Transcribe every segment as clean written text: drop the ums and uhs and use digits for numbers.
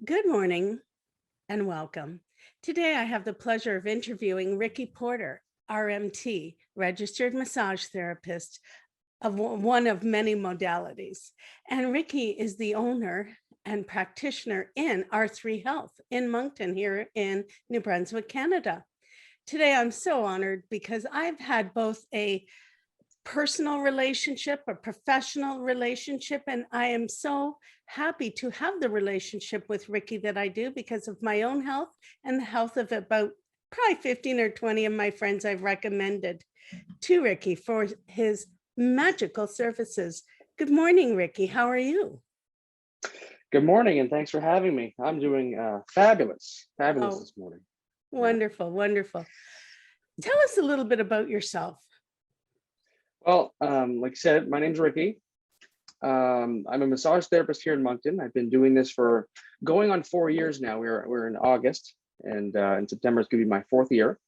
Good morning and welcome. Today I have the pleasure of interviewing Ricki Porter, RMT, registered massage therapist of one of many modalities. And Ricki is the owner and practitioner in R3 Health in Moncton here in New Brunswick, Canada. Today I'm so honored because I've had both a personal relationship, a professional relationship, and I am so happy to have the relationship with Ricki that I do because of my own health and the health of about probably 15 or 20 of my friends I've recommended to Ricki for his magical services. Good morning, Ricki. How are you? Good morning, and thanks for having me. I'm doing fabulous Oh, this morning. Yeah. wonderful, wonderful. Tell us a little bit about yourself. Well, like I said, my name's Ricki. I'm a massage therapist here in Moncton. I've been doing this for going on 4 years now. We're in August, and in September it's going to be my fourth year.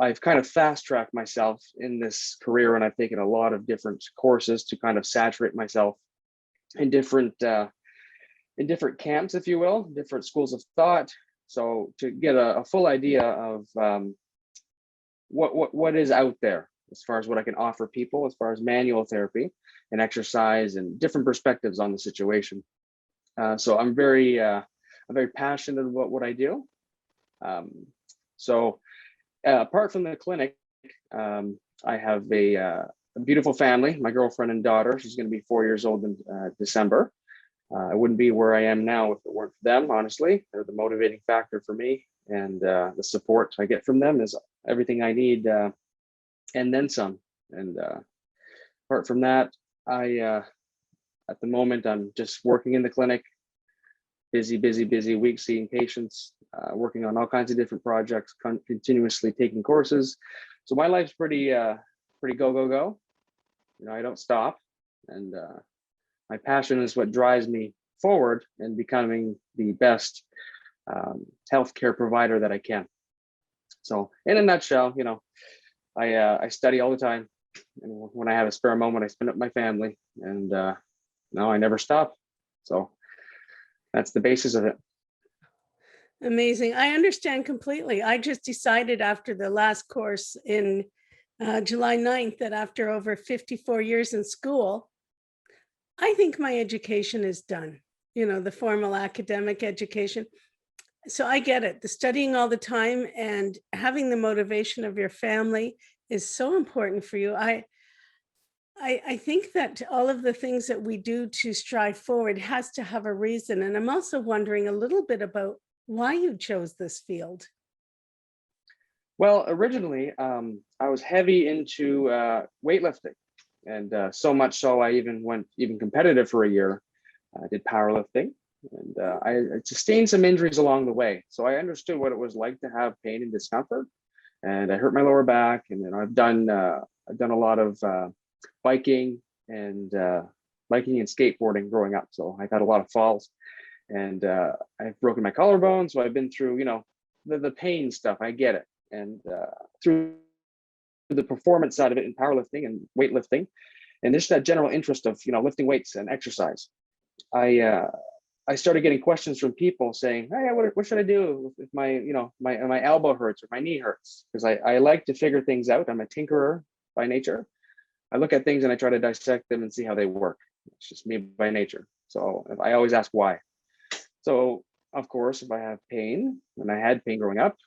I've kind of fast tracked myself in this career, and I've taken a lot of different courses to kind of saturate myself in different camps, if you will, different schools of thought. So to get a full idea of what is out there as far as what I can offer people, as far as manual therapy and exercise and different perspectives on the situation. So I'm very passionate about what I do. So apart from the clinic, I have a beautiful family, my girlfriend and daughter. She's going to be 4 years old in December. I wouldn't be where I am now if it weren't for them, honestly. They're the motivating factor for me, and the support I get from them is everything I need, and then some. And apart from that, at the moment, I'm just working in the clinic, busy week, seeing patients, working on all kinds of different projects, continuously taking courses. So my life's pretty go. You know, I don't stop, and my passion is what drives me forward and becoming the best healthcare provider that I can. So in a nutshell, you know, I study all the time, and when I have a spare moment, I spend it with my family, and no, I never stop. So that's the basis of it. Amazing. I understand completely. I just decided after the last course in July 9th that after over 54 years in school, I think my education is done, the formal academic education. So I get it. The studying all the time and having the motivation of your family is so important for you. I think that all of the things that we do to strive forward has to have a reason. And I'm also wondering a little bit about why you chose this field. Well, originally, I was heavy into weightlifting, and so much so I even went competitive for a year. I did powerlifting, and I sustained some injuries along the way. So I understood what it was like to have pain and discomfort, and I hurt my lower back. And then I've done a lot of biking and skateboarding growing up. So I've had a lot of falls, and I've broken my collarbone. So I've been through, the pain stuff. I get it. And through the performance side of it in powerlifting and weightlifting, and just that general interest of lifting weights and exercise, I started getting questions from people saying, "Hey, what should I do if my elbow hurts or my knee hurts?" Because I like to figure things out. I'm a tinkerer by nature. I look at things and I try to dissect them and see how they work. It's just me by nature. So I always ask why. So of course, if I have pain, and I had pain growing up,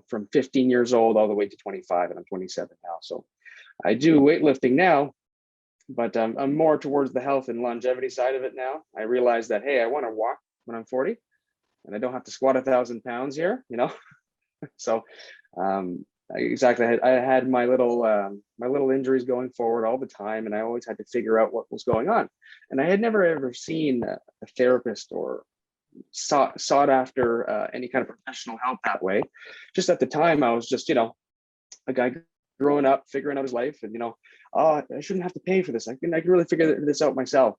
from 15 years old all the way to 25, and I'm 27 now. So I do weightlifting now, but I'm more towards the health and longevity side of it now. I realize that, hey, I want to walk when I'm 40, and I don't have to squat 1,000 pounds here, So I had my little injuries going forward all the time, and I always had to figure out what was going on. And I had never ever seen a therapist or sought after any kind of professional help that way. Just at the time, I was just a guy growing up, figuring out his life, and I shouldn't have to pay for this. I can really figure this out myself.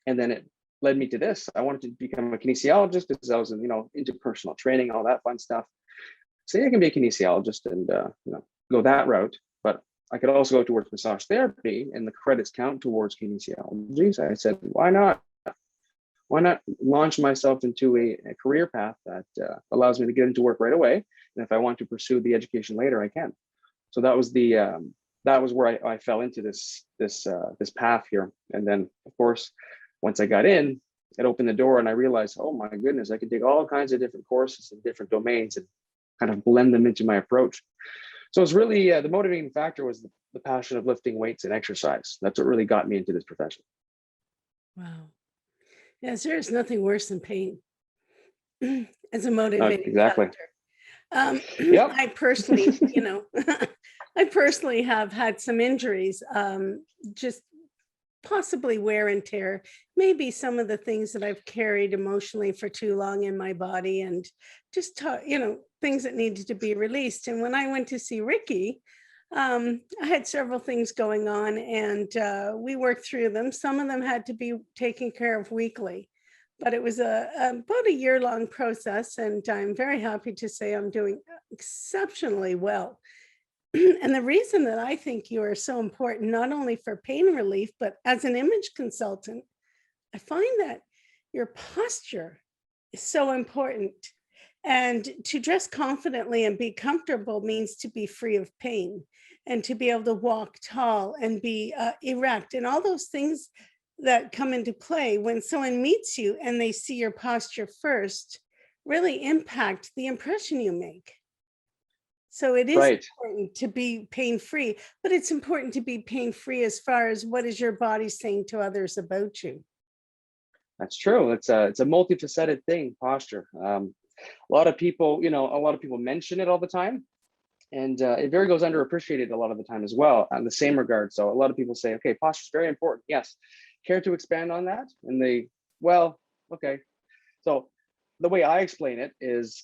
And then it led me to this. I wanted to become a kinesiologist because I was into personal training, all that fun stuff. So I can be a kinesiologist and go that route. But I could also go towards massage therapy, and the credits count towards kinesiology. So I said, why not? why not launch myself into a career path that allows me to get into work right away? And if I want to pursue the education later, I can. So that was where I fell into this path here. And then, of course, once I got in, it opened the door, and I realized, oh my goodness, I could take all kinds of different courses in different domains and kind of blend them into my approach. So it's really the motivating factor was the passion of lifting weights and exercise. That's what really got me into this profession. Wow. Yes, there is nothing worse than pain as a motivating Exactly. factor. Yep. I personally, I personally have had some injuries, just possibly wear and tear, maybe some of the things that I've carried emotionally for too long in my body, and just, things that needed to be released. And when I went to see Ricki, I had several things going on, and we worked through them. Some of them had to be taken care of weekly, but it was about a year-long process, and I'm very happy to say I'm doing exceptionally well. And the reason that I think you are so important, not only for pain relief, but as an image consultant, I find that your posture is so important. And to dress confidently and be comfortable means to be free of pain, and to be able to walk tall and be erect, and all those things that come into play when someone meets you and they see your posture first really impact the impression you make. So it is Right. important to be pain-free, but it's important to be pain-free as far as what is your body saying to others about you. That's true. It's a multifaceted thing, posture. A lot of people, a lot of people mention it all the time, and it very goes underappreciated a lot of the time as well on the same regard. So a lot of people say, okay, posture is very important. Yes. Care to expand on that? And well, okay. So the way I explain it is,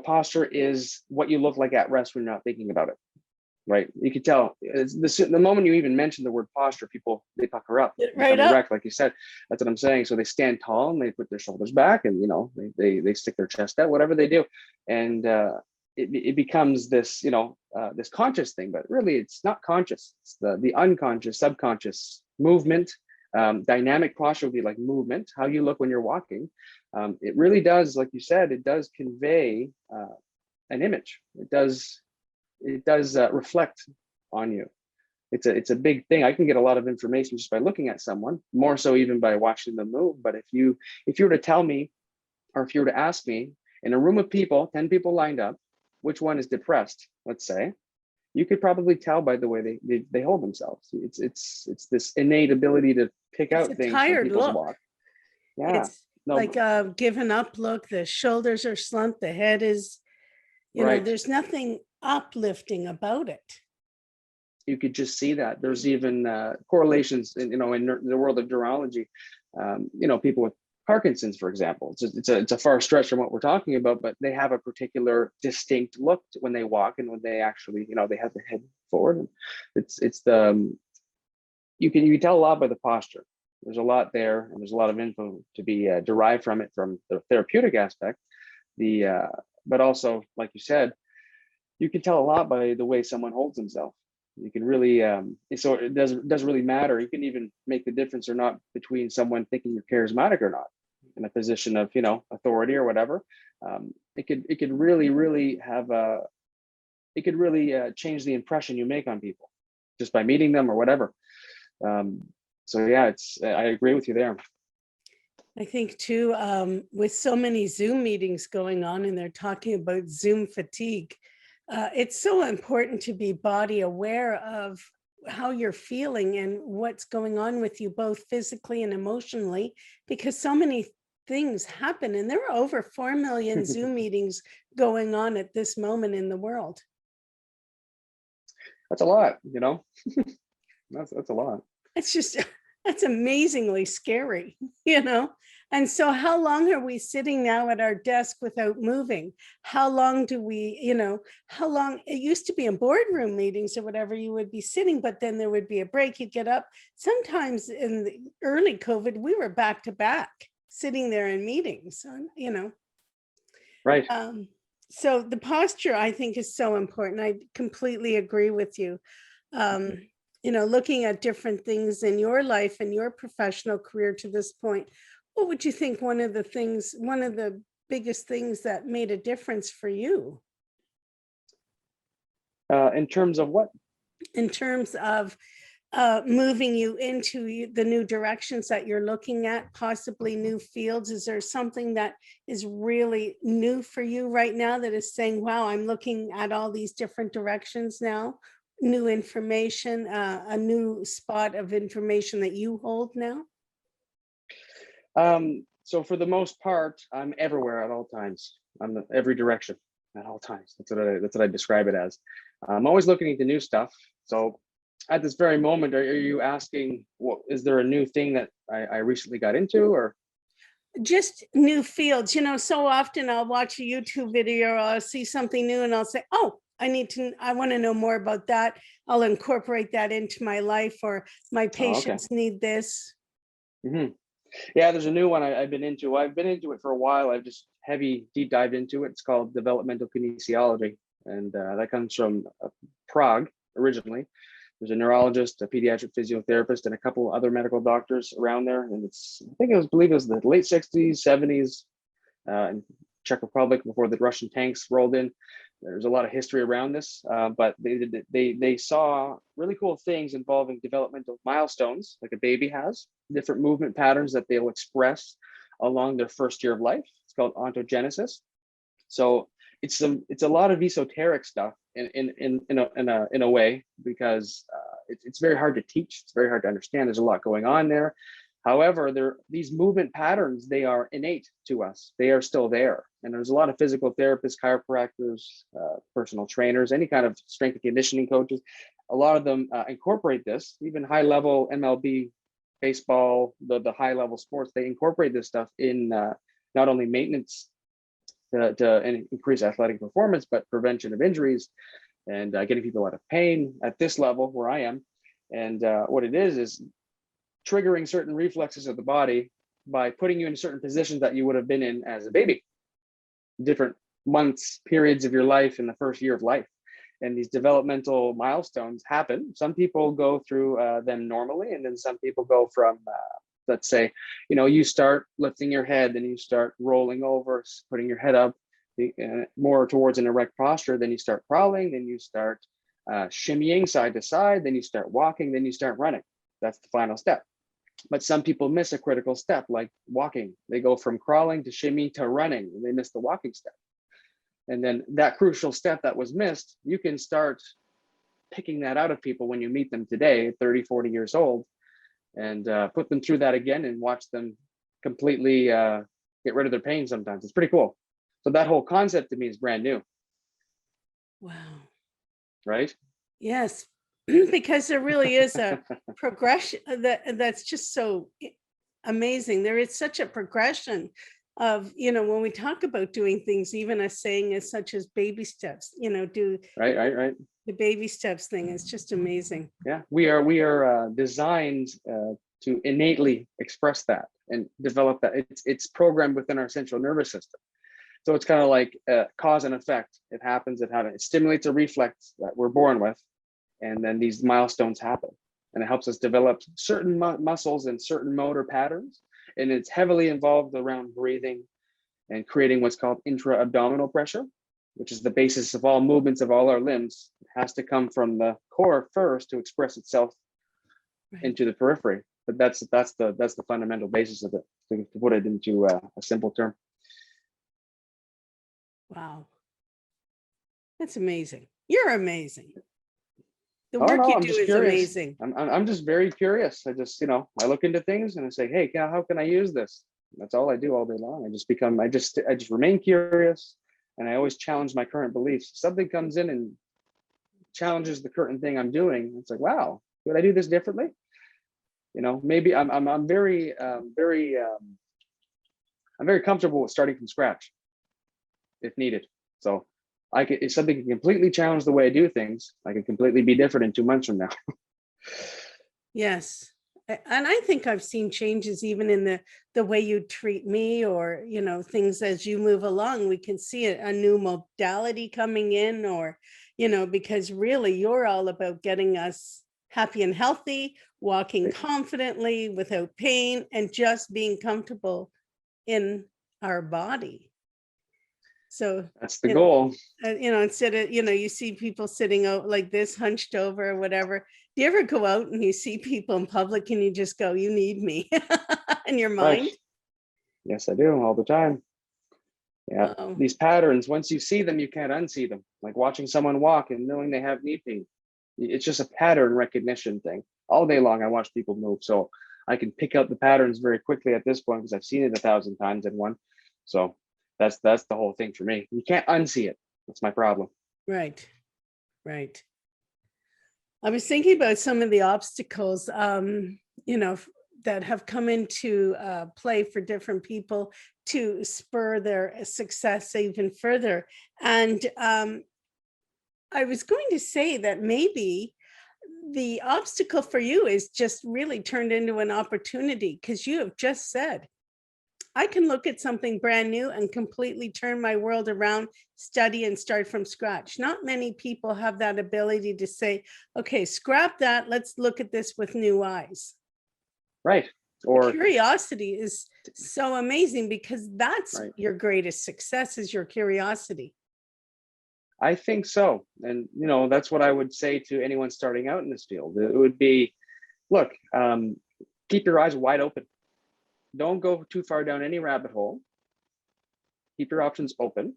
posture is what you look like at rest when you're not thinking about it, right? You can tell the moment you even mention the word posture, people, they pucker up, Right become up. erect, like you said. That's what I'm saying. So they stand tall and they put their shoulders back, and they stick their chest out, whatever they do, and it becomes this this conscious thing, but really it's not conscious. It's the unconscious, subconscious movement. Dynamic posture would be like movement, how you look when you're walking. It really does, like you said, it does convey an image. It does reflect on you. It's a big thing. I can get a lot of information just by looking at someone, more so even by watching them move. But if you were to tell me, or if you were to ask me in a room of people, 10 people lined up, which one is depressed, let's say, you could probably tell by the way they hold themselves. It's this innate ability to pick It's out a things from tired people's look. walk. Yeah. It's No. like a given up look. The shoulders are slumped. The head is, Right. there's nothing uplifting about it. You could just see that. There's even correlations in the world of neurology. People with Parkinson's, for example, it's a far stretch from what we're talking about, but they have a particular distinct look when they walk, and when they actually, they have their head forward. And it's the you can tell a lot by the posture. There's a lot there, and there's a lot of info to be derived from it, from the therapeutic aspect. But also, like you said, you can tell a lot by the way someone holds himself. You can really, so it doesn't really matter. You can even make the difference or not between someone thinking you're charismatic or not, in a position of authority or whatever. It could really have it could really change the impression you make on people just by meeting them or whatever. So yeah, I agree with you there. I think too, with so many Zoom meetings going on, and they're talking about Zoom fatigue, it's so important to be body aware of how you're feeling and what's going on with you, both physically and emotionally, because so many things happen. And there are over 4 million Zoom meetings going on at this moment in the world. That's a lot, that's a lot. It's just, that's amazingly scary, And so how long are we sitting now at our desk without moving? How long do we, how long, it used to be in boardroom meetings or whatever, you would be sitting, but then there would be a break, you'd get up. Sometimes in the early COVID, we were back to back sitting there in meetings, Right. So the posture, I think, is so important. I completely agree with you. Looking at different things in your life and your professional career to this point, What would you think one of the biggest things that made a difference for you In terms of what? in terms of moving you into the new directions that you're looking at, possibly new fields? Is there something that is really new for you right now that is saying, wow, I'm looking at all these different directions now, new information, a new spot of information that you hold now? So for the most part, I'm everywhere at all times. I'm in every direction at all times. That's what I describe it as. I'm always looking into new stuff. So at this very moment, are you asking, what is there a new thing that I recently got into, or? Just new fields, so often I'll watch a YouTube video or I'll see something new and I'll say, oh, I want to know more about that. I'll incorporate that into my life, or my Oh, okay. patients need this. Hmm. Yeah, there's a new one I've been into. I've been into it for a while. I've just deep dived into it. It's called developmental kinesiology, and that comes from Prague originally. There's a neurologist, a pediatric physiotherapist, and a couple other medical doctors around there. And I believe it was the late 60s, 70s, in Czech Republic before the Russian tanks rolled in. There's a lot of history around this, but they saw really cool things involving developmental milestones, like a baby has, different movement patterns that they'll express along their first year of life. It's called ontogenesis. So it's a lot of esoteric stuff in a way, because it's very hard to teach. It's very hard to understand. There's a lot going on there. However, these movement patterns, they are innate to us. They are still there. And there's a lot of physical therapists, chiropractors, personal trainers, any kind of strength and conditioning coaches. A lot of them incorporate this, even high level MLB, baseball, the high level sports, they incorporate this stuff in not only maintenance to increase athletic performance, but prevention of injuries and getting people out of pain at this level where I am. And what it is triggering certain reflexes of the body by putting you in certain positions that you would have been in as a baby, different months, periods of your life in the first year of life. And these developmental milestones happen. Some people go through them normally, and then some people go from, let's say, you start lifting your head, then you start rolling over, putting your head up more towards an erect posture, then you start crawling, then you start shimmying side to side, then you start walking, then you start running. That's the final step. But some people miss a critical step, like walking. They go from crawling to shimmy to running, and they miss the walking step. And then that crucial step that was missed, you can start picking that out of people when you meet them today, 30, 40 years old, and put them through that again and watch them completely get rid of their pain sometimes. It's pretty cool. So that whole concept to me is brand new. Wow. Right? Yes, because there really is a progression that's just so amazing. There is such a progression of, when we talk about doing things, even a saying as such as baby steps, do Right. the baby steps thing is just amazing. Yeah, we are designed to innately express that and develop that. It's programmed within our central nervous system. So it's kind of like cause and effect. It happens. It stimulates a reflex that we're born with, and then these milestones happen, and it helps us develop certain muscles and certain motor patterns. And it's heavily involved around breathing and creating what's called intra-abdominal pressure, which is the basis of all movements of all our limbs. It has to come from the core first to express itself into the periphery. But that's the fundamental basis of it, to put it into a simple term. Wow. That's amazing. You're amazing. The Oh, work no, you I'm do just is curious. amazing. I'm just very curious. I just, I look into things and I say, hey, how can I use this? That's all I do all day long. I just remain curious, and I always challenge my current beliefs. If something comes in and challenges the current thing I'm doing, it's like, wow, could I do this differently? Maybe I'm very comfortable with starting from scratch if needed. So if something can completely challenge the way I do things, I can completely be different in 2 months from now. Yes. And I think I've seen changes even in the way you treat me, or, things as you move along. We can see a new modality coming in, or, because really you're all about getting us happy and healthy, walking confidently without pain, and just being comfortable in our body. So That's the goal. instead of, you see people sitting out like this, hunched over or whatever. Do you ever go out and you see people in public and you just go, you need me in your Right. mind? Yes, I do all the time. Yeah. Wow. These patterns, once you see them, you can't unsee them. Like watching someone walk and knowing they have knee pain. It's just a pattern recognition thing. All day long, I watch people move. So I can pick out the patterns very quickly at this point because I've seen it 1,000 times in one. So that's the whole thing for me. You can't unsee it. That's my problem. Right. Right. I was thinking about some of the obstacles, that have come into play for different people to spur their success even further. And I was going to say that maybe the obstacle for you is just really turned into an opportunity, because you have just said, I can look at something brand new and completely turn my world around, study and start from scratch. Not many people have that ability to say, okay, scrap that. Let's look at this with new eyes. Right. The Or curiosity is so amazing, because that's right. your greatest success, is your curiosity. I think so. And, that's what I would say to anyone starting out in this field. It would be, look, keep your eyes wide open. Don't go too far down any rabbit hole. Keep your options open,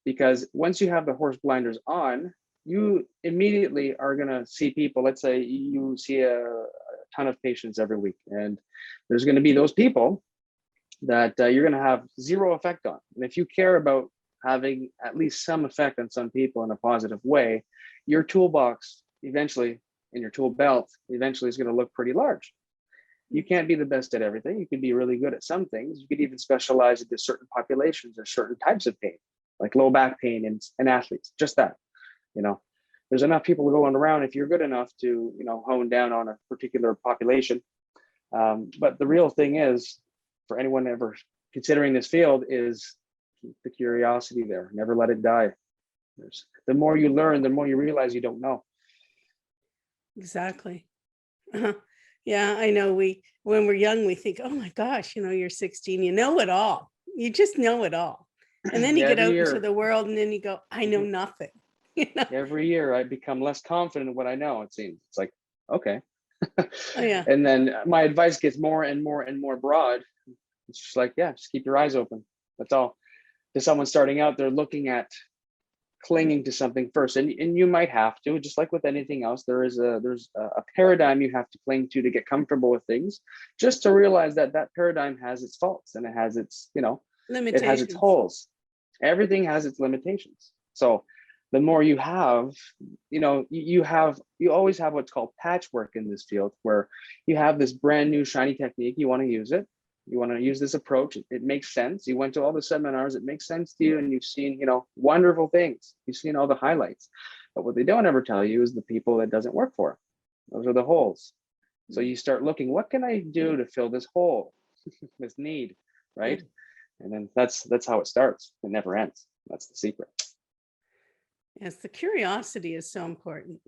because once you have the horse blinders on, you immediately are going to see people. Let's say you see a ton of patients every week, and there's going to be those people that you're going to have zero effect on. And if you care about having at least some effect on some people in a positive way, your toolbox eventually, in your tool belt, eventually is going to look pretty large. You can't be the best at everything. You can be really good at some things. You could even specialize into certain populations or certain types of pain, like low back pain in athletes, just that. There's enough people going around if you're good enough to, hone down on a particular population. But the real thing is, for anyone ever considering this field, is keep the curiosity there. Never let it die. The more you learn, the more you realize you don't know. Exactly. Yeah, I know. When we're young, we think, oh my gosh, you're 16, you know it all. You just know it all. And then you get out into the world and then you go, I know nothing. Every year I become less confident in what I know, it seems. It's like, okay. Oh, yeah. And then my advice gets more and more and more broad. It's just like, yeah, just keep your eyes open. That's all. To someone starting out, they're looking at clinging to something first, and you might have to, just like with anything else. There's a paradigm you have to cling to get comfortable with things, just to realize that paradigm has its faults and it has its it has its holes. Everything has its limitations. So the more you have, you always have what's called patchwork in this field, where you have this brand new shiny technique, you want to use it. You want to use this approach. It makes sense. You went to all the seminars. It makes sense to you. And you've seen, wonderful things. You've seen all the highlights. But what they don't ever tell you is the people that doesn't work for. Those are the holes. So you start looking, what can I do to fill this hole, this need, right? And then that's how it starts. It never ends. That's the secret. Yes, the curiosity is so important.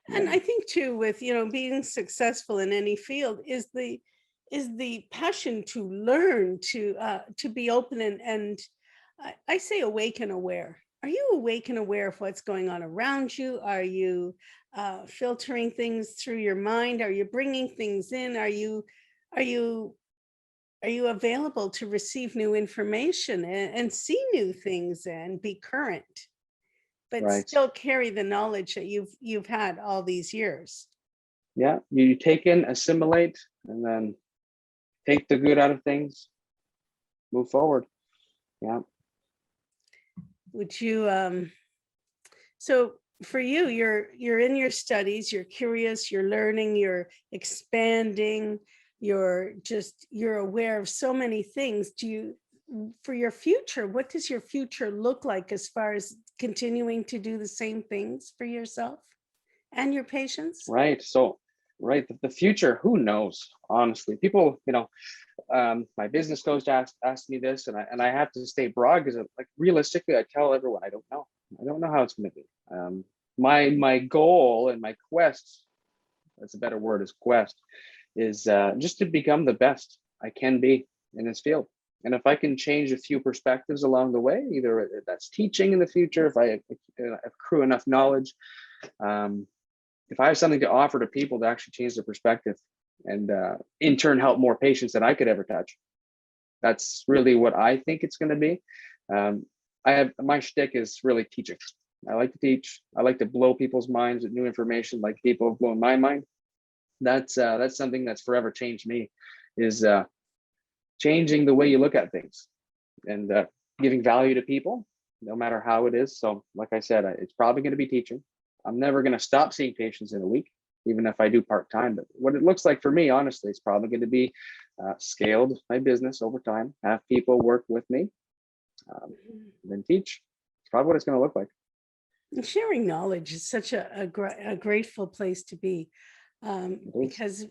And I think too, with being successful in any field, is the passion to learn, to be open, and I say awake and aware. Are you awake and aware of what's going on around you? Are you filtering things through your mind? Are you bringing things in? Are you available to receive new information and see new things and be current, but Right. still carry the knowledge that you've had all these years? Yeah, you take in, assimilate, and then take the good out of things, move forward. Yeah. Would you so for you, you're in your studies, you're curious, you're learning, you're expanding, you're aware of so many things. For your future, what does your future look like as far as continuing to do the same things for yourself and your patients? Right. So, right, the future, who knows? Honestly, people, my business coach asked me this, and I have to stay broad, because like realistically, I tell everyone I don't know. I don't know how it's going to be. My goal and my quest that's a better word, is quest, is just to become the best I can be in this field. And if I can change a few perspectives along the way, either that's teaching in the future, if I accrue enough knowledge, if I have something to offer to people to actually change their perspective and in turn help more patients than I could ever touch, that's really what I think it's going to be. I have, my shtick is really teaching. I like to teach. I like to blow people's minds with new information, like people have blown my mind. That's something that's forever changed me, is changing the way you look at things and giving value to people, no matter how it is. So, like I said, it's probably going to be teaching. I'm never going to stop seeing patients in a week, even if I do part-time. But what it looks like for me, honestly, it's probably going to be scaled my business over time, have people work with me, then teach. It's probably what it's going to look like. And sharing knowledge is such a grateful place to be, because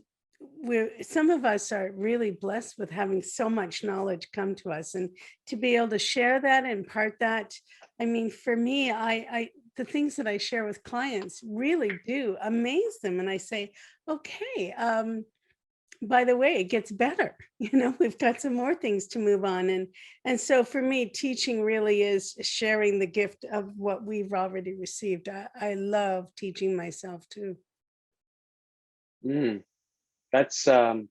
some of us are really blessed with having so much knowledge come to us, and to be able to share that and impart that. I mean, for me, I the things that I share with clients really do amaze them, and I say, okay, by the way, it gets better. We've got some more things to move on. And so for me, teaching really is sharing the gift of what we've already received. I love teaching myself too. Mm, that's a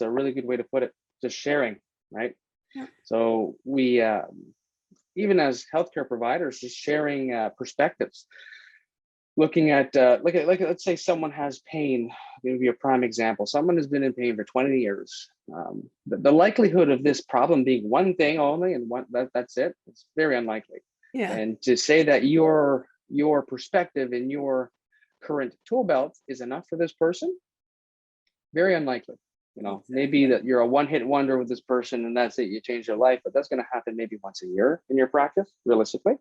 really good way to put it. Just sharing, right? Yeah. So we even as healthcare providers, just sharing perspectives. Looking at like let's say someone has pain. I'll give you a prime example. Someone has been in pain for 20 years. The likelihood of this problem being one thing only and that's it, it's very unlikely. Yeah. And to say that your perspective and your current tool belt is enough for this person, very unlikely. Maybe that you're a one-hit wonder with this person and that's it, you change their life, but that's going to happen maybe once a year in your practice, realistically.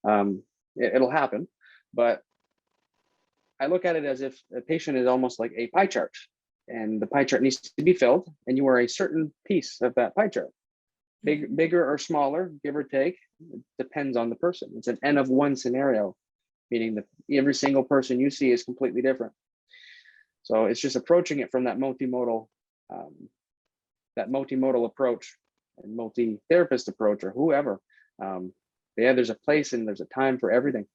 It'll happen, but I look at it as if a patient is almost like a pie chart, and the pie chart needs to be filled, and you are a certain piece of that pie chart. Bigger or smaller, give or take, it depends on the person. It's an N of one scenario, meaning that every single person you see is completely different. So it's just approaching it from that multimodal approach and multi-therapist approach, or whoever. There's a place and there's a time for everything.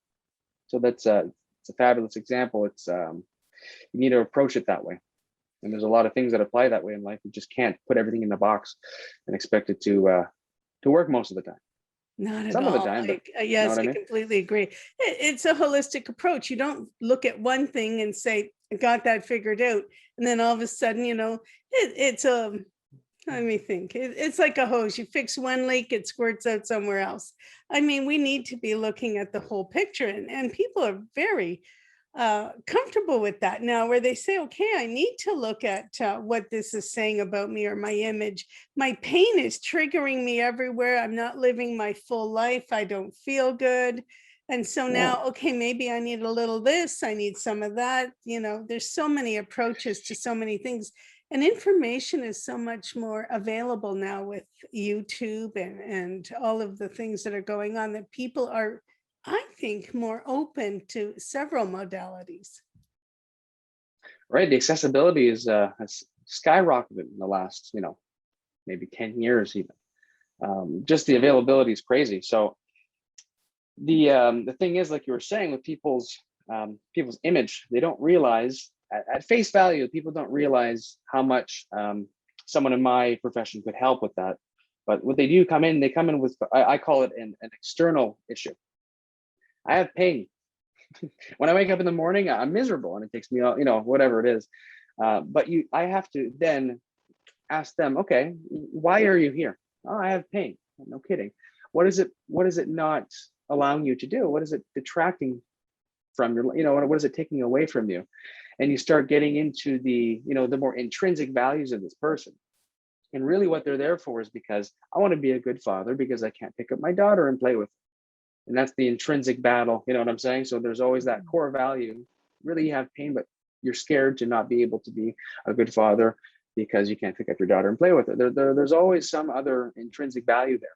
So that's it's a fabulous example. It's you need to approach it that way. And there's a lot of things that apply that way in life. You just can't put everything in the box and expect it to work most of the time. Not at Some all. of the time, but Yes, what I I mean? completely agree. It's a holistic approach. You don't look at one thing and say, I got that figured out. And then all of a sudden, it's let me think. It's like a hose. You fix one leak, it squirts out somewhere else. I mean, we need to be looking at the whole picture, and people are very comfortable with that now, where they say, okay, I need to look at what this is saying about me or my image. My pain is triggering me everywhere. I'm not living my full life. I don't feel good. And so now, okay, maybe I need a little this, I need some of that. There's so many approaches to so many things. And information is so much more available now with YouTube and all of the things that are going on, that people are, I think, more open to several modalities. Right. The accessibility has skyrocketed in the last, maybe 10 years even. Just the availability is crazy. So the thing is, like you were saying, with people's image, they don't realize at face value, people don't realize how much someone in my profession could help with that. But what they do they come in with, I call it an external issue. I have pain. When I wake up in the morning, I'm miserable and it takes me, whatever it is. But I have to then ask them, okay, why are you here? Oh, I have pain. No kidding. What is it not allowing you to do? What is it detracting from your, what is it taking away from you? And you start getting into the more intrinsic values of this person. And really what they're there for is because I want to be a good father because I can't pick up my daughter and play with her. And that's the intrinsic battle. You know what I'm saying? So there's always that core value. Really, you have pain, but you're scared to not be able to be a good father because you can't pick up your daughter and play with her. There's always some other intrinsic value there.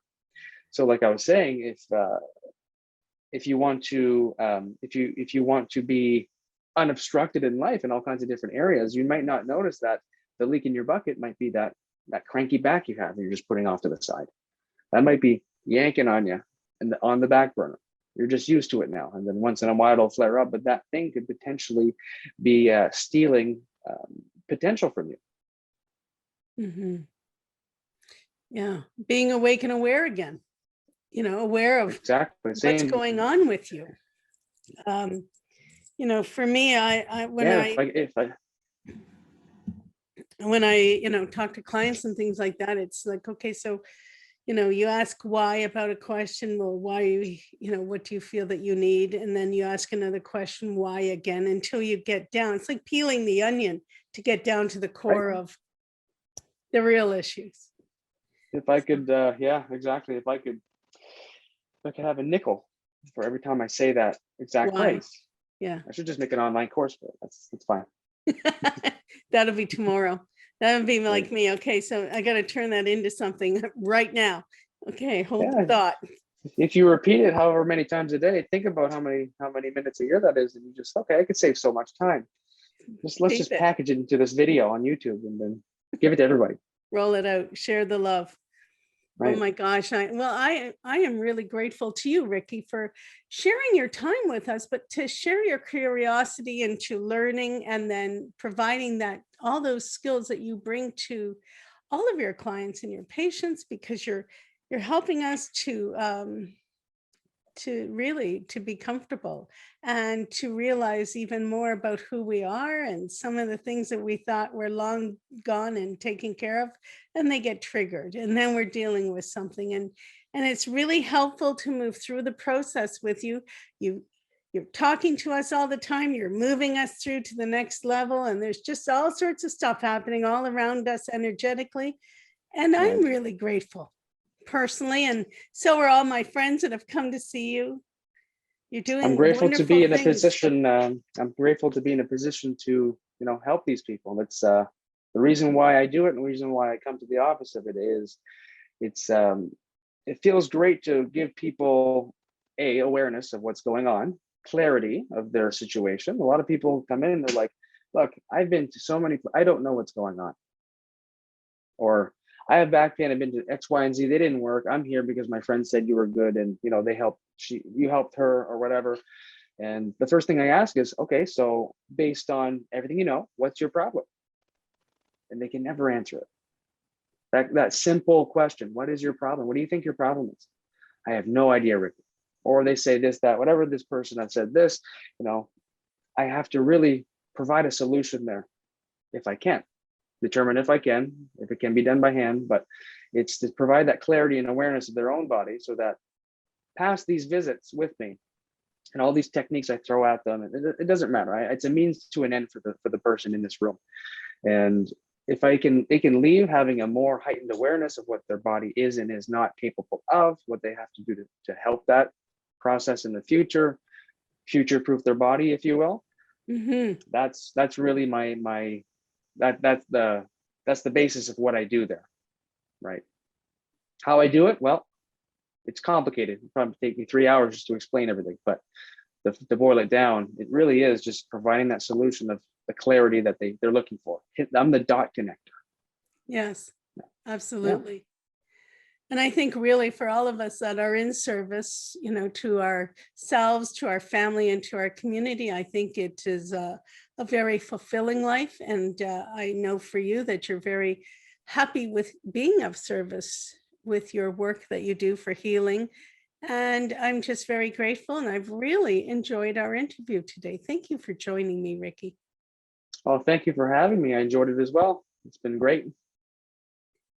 So like I was saying, if you want to be unobstructed in life in all kinds of different areas, you might not notice that the leak in your bucket might be that cranky back you have, and you're just putting off to the side. That might be yanking on you and on the back burner. You're just used to it now, and then once in a while it'll flare up. But that thing could potentially be stealing potential from you. Mm-hmm. Yeah, being awake and aware again. Aware of Exactly. what's going on with you. For me, when I talk to clients and things like that, it's like, okay, so you ask why about a question. Well, why, what do you feel that you need? And then you ask another question, why again, until you get down. It's like peeling the onion to get down to the core of the real issues. If I could, yeah, exactly. If I could have a nickel for every time I say that exact phrase. Yeah. I should just make an online course for it. That's fine. That'll be tomorrow. That would be like me. Okay, so I got to turn that into something right now. Okay, hold the thought. If you repeat it however many times a day, think about how many minutes a year that is, and you just, okay, I could save so much time. Let's just package it into this video on YouTube and then give it to everybody. Roll it out, share the love. Right. Oh my gosh. I am really grateful to you, Ricki, for sharing your time with us, but to share your curiosity into learning and then providing that all those skills that you bring to all of your clients and your patients, because you're helping us to be comfortable and to realize even more about who we are and some of the things that we thought were long gone and taken care of, and they get triggered, and then we're dealing with something, and it's really helpful to move through the process with you. You're talking to us all the time, you're moving us through to the next level, and there's just all sorts of stuff happening all around us energetically, and I'm really grateful personally, and so are all my friends that have come to see you. You're doing I'm grateful to be in a position. I'm grateful to be in a position to help these people. That's the reason why I do it, and the reason why I come to the office of it is it feels great to give people awareness of what's going on, clarity of their situation. A lot of people come in and they're like, look, I've been to so many, I don't know what's going on, or I have back pain, I've been to X, Y, and Z, they didn't work. I'm here because my friend said you were good, and they helped, you helped her or whatever. And the first thing I ask is, okay, so based on everything what's your problem? And they can never answer it. That simple question, what is your problem? What do you think your problem is? I have no idea, Ricki. Or they say this, that, whatever, this person that said this, I have to really provide a solution there if I can. Determine if it can be done by hand, but it's to provide that clarity and awareness of their own body, so that past these visits with me and all these techniques I throw at them, it doesn't matter. It's a means to an end for the person in this room. And if they can leave having a more heightened awareness of what their body is and is not capable of, what they have to do to help that process in the future-proof their body, if you will. Mm-hmm. That's really my that's the basis of what I do there, right? How I do it, well, it's complicated. It'll probably take me 3 hours just to explain everything, but to boil it down, it really is just providing that solution of the clarity that they're looking for. I'm the dot connector. Yes, absolutely. Yeah. And I think really for all of us that are in service, to ourselves, to our family, and to our community, I think it is a very fulfilling life. And I know for you that you're very happy with being of service with your work that you do for healing. And I'm just very grateful. And I've really enjoyed our interview today. Thank you for joining me, Ricki. Oh, thank you for having me. I enjoyed it as well. It's been great.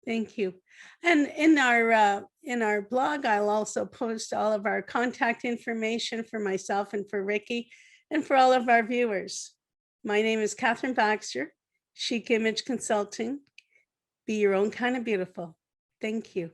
Thank you. And in our blog, I'll also post all of our contact information for myself and for Ricki and for all of our viewers. My name is Catherine Baxter, Chic Image Consulting. Be your own kind of beautiful. Thank you.